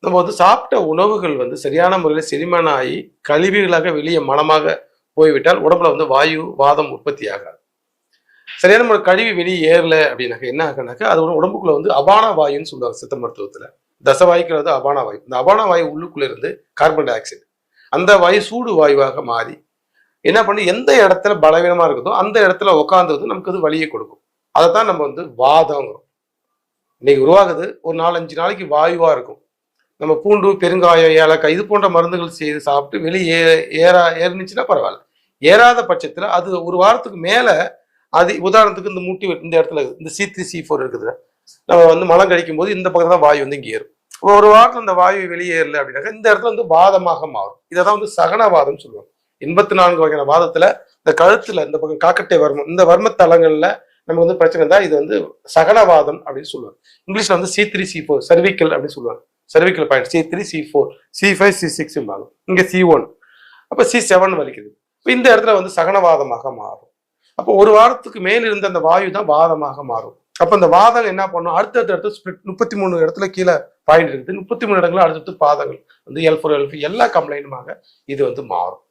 நம்ம வந்து சாப்பிட்ட உணவுகள் வந்து சரியான முறையில் செரிமானம் ஆகி கழிவுகளாக வெளியே மலமாக போய்விட்டால் உடம்புல வந்து வாயு வாதம் உற்பத்தி ஆகாது. சரியான முறை கழிவு வெளியே ஏறல அப்படின்னாக்க என்ன ஆகுனாக்கா அதோட உடம்புக்குள்ள வந்து அபான வாயுன்னு சொல்லுவாங்க சித்த மருத்துவத்துல. தசவாயுக்கள் வந்து அபான வாயு. இந்த அபான வாயு உள்ளுக்குள்ள இருந்து கார்பன் டை ஆக்சைடு அந்த வாயு சூடு வாயுவாக மாறி என்ன பண்ணி எந்த இடத்துல பலவீனமா இருக்குதோ அந்த இடத்துல உட்காந்து வந்து நமக்கு அது வலியை கொடுக்கும். அதைத்தான் நம்ம வந்து வாதங்கிறோம். இன்னைக்கு உருவாகுது ஒரு 4-5 நாளைக்கு வாயுவா இருக்கும். நம்ம பூண்டு, பெருங்காயம், ஏலக்காய் இது போன்ற மருந்துகள் செய்து சாப்பிட்டு வெளியே ஏறினுச்சுன்னா பரவாயில்ல. ஏறாத பட்சத்துல அது ஒரு வாரத்துக்கு மேல அது உதாரணத்துக்கு இந்த முட்டி இந்த இடத்துல இந்த C3 C4 இருக்குது. நம்ம வந்து மலம் கழிக்கும் போது இந்த பக்கம் தான் வாயு வந்து இங்கே ஏறும். ஒரு வாரத்துல இந்த வாயு வெளியேறல அப்படின்னாக்க இந்த இடத்துல வந்து வாதமாக மாறும். இதைதான் வந்து சகனவாதம் சொல்லுவாங்க. 84 வகையான வாதத்துல இந்த கழுத்துல இந்த பக்கம் காக்கட்டை வர்மம் இந்த வர்ம தலங்கள்ல நமக்கு வந்து பிரச்சனை தான் இது வந்து சகனவாதம் அப்படின்னு சொல்லுவாங்க. இங்கிலீஷ்ல வந்து C3 C4 சர்விக்கல் அப்படின்னு சொல்லுவாங்க. Cervical point C3 C4 C5 C6 இங்க C1 அப்ப C7 வலிக்குது. இந்த இடத்துல வந்து சகனவாதமாக மாறும். அப்போ ஒரு வாரத்துக்கு மேல் இருந்த அந்த வாயு தான் வாதமாக மாறும். அப்ப அந்த வாதம் என்ன பண்ணும் அடுத்தடுத்த ஸ்பிரிட் 33 இடத்துல கீழே பாயிண்ட் இருக்குது. 33 இடங்களும் அடுத்தடுத்து பாதங்கள் வந்து L4 L5 எல்லா கம்ப்ளைண்ட்டுமாக இது வந்து மாறும்.